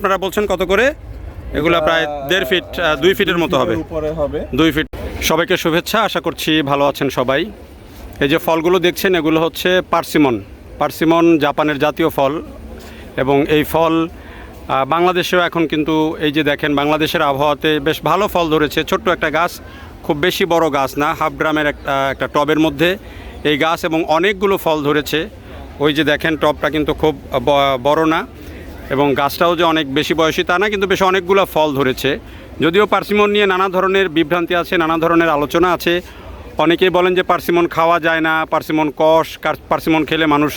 আপনারা বলছেন কত করে? এগুলো প্রায় 1.5 ফিট 2 ফিটের মতো হবে, 2 ফিট। সবাইকে শুভেচ্ছা, আশা করছি ভালো আছেন সবাই। এই যে ফলগুলো দেখছেন এগুলো হচ্ছে পার্সিমন জাপানের জাতীয় ফল, এবং এই ফল বাংলাদেশেও এখন কিন্তু এই যে দেখেন বাংলাদেশের আবহাওয়াতে বেশ ভালো ফল ধরেছে। ছোট্ট একটা গাছ, খুব বেশি বড় গাছ না, হাফ ড্রামের একটা টবের মধ্যে এই গাছ, এবং অনেকগুলো ফল ধরেছে। ওই যে দেখেন টবটা কিন্তু খুব বড় না, এবং গাছটাও যে অনেক বেশি বয়সী তা না, কিন্তু বেশ অনেকগুলো ফল ধরেছে। যদিও পার্সিমন নিয়ে নানা ধরনের বিভ্রান্তি আছে, নানা ধরনের আলোচনা আছে। অনেকেই বলেন যে পার্সিমন খাওয়া যায় না, পার্সিমন কষ, পার্সিমন খেলে মানুষ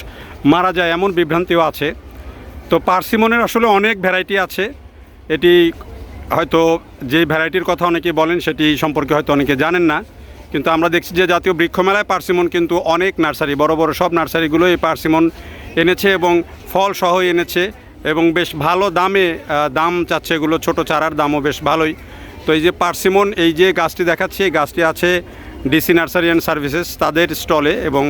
মারা যায়, এমন বিভ্রান্তিও আছে। তো পার্সিমনের আসলে অনেক ভ্যারাইটি আছে। এটি হয়তো যে ভ্যারাইটির কথা অনেকে বলেন সেটি সম্পর্কে হয়তো অনেকে জানেন না, কিন্তু আমরা দেখছি যে জাতীয় বৃক্ষ মেলায় পার্সিমন কিন্তু অনেক নার্সারি, বড় বড় সব নার্সারিগুলো এই পার্সিমন এনেছে এবং ফল সহ এনেছে, এবং বেশ ভালো দাম চাচ্ছে এগুলো। ছোট চারার দামও বেশ ভালোই। তো এই যে পার্সিমন, এই যে গাছটি দেখাচ্ছি, এই গাছটি আছে ডিসি নার্সারি অ্যান্ড সার্ভিসেস তাদের স্টলে, এবং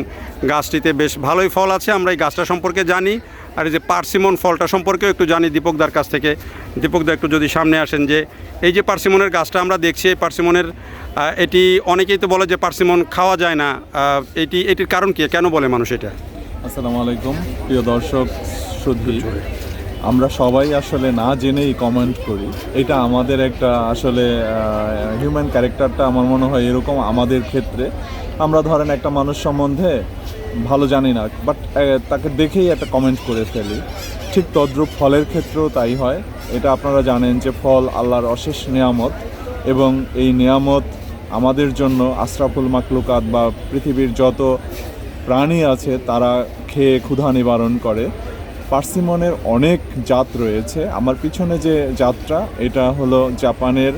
গাছটিতে বেশ ভালোই ফল আছে। আমরা এই গাছটা সম্পর্কে জানি, আর এই যে পার্সিমন ফলটা সম্পর্কেও একটু জানি দীপকদার কাছ থেকে। দীপকদা একটু যদি সামনে আসেন, যে এই যে পার্সিমনের গাছটা আমরা দেখছি, এই পার্সিমনের এটি অনেকেই তো বলে যে পার্সিমন খাওয়া যায় না, এটির কারণ কি, কেন বলে মানুষ এটা? আসসালামু আলাইকুম প্রিয় দর্শক সুধী, আমরা সবাই আসলে না জেনেই কমেন্ট করি। এটা আমাদের একটা আসলে হিউম্যান ক্যারেক্টারটা আমার মনে হয় এরকম। আমাদের ক্ষেত্রে আমরা ধরেন একটা মানুষ সম্বন্ধে ভালো জানি না, বাট তাকে দেখেই একটা কমেন্ট করে ফেলি। ঠিক তদ্রূপ ফলের ক্ষেত্রেও তাই হয়। এটা আপনারা জানেন যে ফল আল্লাহর অশেষ নেয়ামত, এবং এই নেয়ামত আমাদের জন্য আশরাফুল মাখলুকাত বা পৃথিবীর যত প্রাণী আছে তারা খেয়ে ক্ষুধা নিবারণ করে। পার্সিমনের অনেক জাত রয়েছে। আমার পিছনে যে জাতটা, এটা হলো জাপানের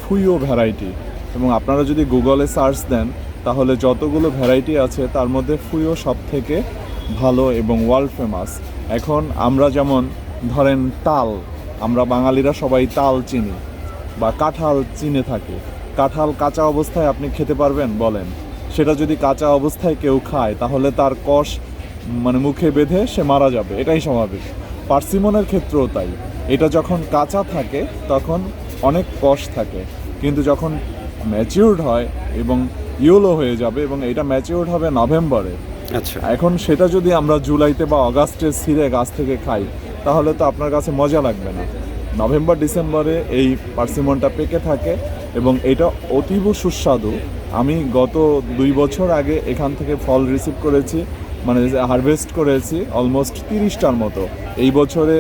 ফুইও ভ্যারাইটি, এবং আপনারা যদি গুগলে সার্চ দেন তাহলে যতগুলো ভ্যারাইটি আছে তার মধ্যে ফুইও সব থেকে ভালো এবং ওয়ার্ল্ড ফেমাস। এখন আমরা যেমন ধরেন তাল, আমরা বাঙালিরা সবাই তাল চিনি বা কাঁঠাল চিনে থাকি। কাঁঠাল কাঁচা অবস্থায় আপনি খেতে পারবেন বলেন? সেটা যদি কাঁচা অবস্থায় কেউ খায় তাহলে তার কষ মুখে বেঁধে সে মারা যাবে, এটাই স্বাভাবিক। পার্সিমনের ক্ষেত্রেও তাই। এটা যখন কাঁচা থাকে তখন অনেক কষ থাকে, কিন্তু যখন ম্যাচিউরড হয় এবং ইয়েলো হয়ে যাবে, এবং এটা ম্যাচিউরড হবে নভেম্বরে। আচ্ছা, এখন সেটা যদি আমরা জুলাইতে বা অগাস্টে ছিঁড়ে গাছ থেকে খাই তাহলে তো আপনার কাছে মজা লাগবে না। নভেম্বর ডিসেম্বরে এই পার্সিমনটা পেকে থাকে, এবং এটা অতীব সুস্বাদু। আমি গত 2 বছর আগে এখান থেকে ফল রিসিভ করেছি, হারভেস্ট করেছি অলমোস্ট 30টার মতো। এই বছরে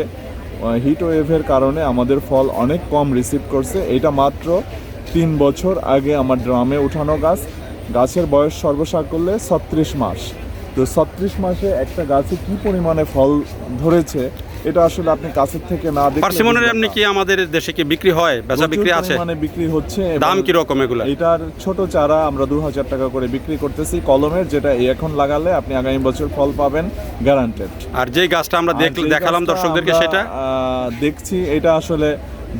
হিট ওয়েভের কারণে আমাদের ফল অনেক কম রিসিভ করছে। এটা মাত্র 3 বছর আগে আমার ড্রামে উঠানো গাছ। গাছের বয়স সর্বসাকুল্যে 36 মাস। তো 36 মাসে একটা গাছে কি পরিমাণে ফল ধরেছে এটা আসলে আপনি কাছের থেকে না দেখলে। পার্সিমনের এমনি কি আমাদের দেশে কি বিক্রি হয়, বেচা বিক্রি আছে? বিক্রি হচ্ছে। দাম কি রকম এগুলো? এটার ছোট চারা আমরা 2000 টাকা করে বিক্রি করতেছি কলমের, যেটা এখন লাগালে আপনি আগামী বছর ফল পাবেন গ্যারান্টেড। আর যে গাছটা আমরা দেখালাম দর্শকদেরকে, সেটা দেখছি এটা আসলে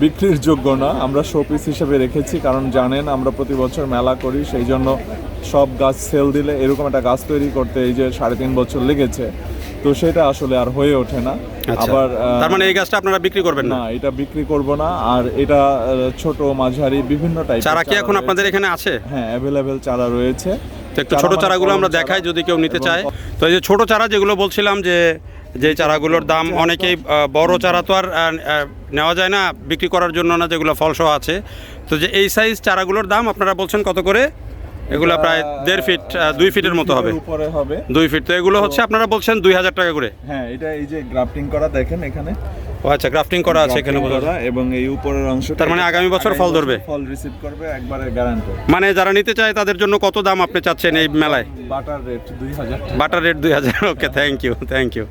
বিক্রির যোগ্য না, আমরা শোপিস হিসেবে রেখেছি। কারণ জানেন আমরা প্রতি বছর মেলা করি, সেই জন্য সব গাছ সেল দিলে এরকম একটা গাছ তৈরি করতে এই যে 3.5 বছর লেগেছে, তো সেটা আসলে আর হয়ে ওঠে না। আবার তার মানে এই গাছটা আপনারা বিক্রি করবেন না? এটা বিক্রি করব না। আর এটা ছোট মাঝারি বিভিন্ন টাইপের চারা কি এখন আপনাদের এখানে আছে? হ্যাঁ, অ্যাভেলেবেল চারা রয়েছে। তো একটু ছোট চারাগুলো আমরা দেখাই যদি কেউ নিতে চায়। তো এই যে ছোট চারা যেগুলো বলছিলাম, যে চারাগুলোর দাম অনেকেই, বড় চারা তো আর নেওয়া যায় না বিক্রি করার জন্য না, যেগুলো ফলসহ আছে। তো যে এই সাইজ চারাগুলোর দাম আপনারা বলছেন কত করে? এগুলো প্রায় 1.5 ফিট 2 ফিটের মতো হবে, উপরে হবে 2 ফিট। তো এগুলো হচ্ছে আপনারা বলছেন 2000 টাকা করে? হ্যাঁ, এটা এই যে গ্রাফটিং করা দেখেন এখানে। ও আচ্ছা, গ্রাফটিং করা আছে এখানে বোঝা যায়। এবং এই উপরের অংশ, তার মানে আগামী বছর ফল ধরবে, ফল রিসিভ করবে একবারে গ্যারান্টি। মানে যারা নিতে চায় তাদের জন্য কত দাম আপনি চাচ্ছেন এই মেলায়? Butter rate 2000। Butter rate 2000। Okay, thank you.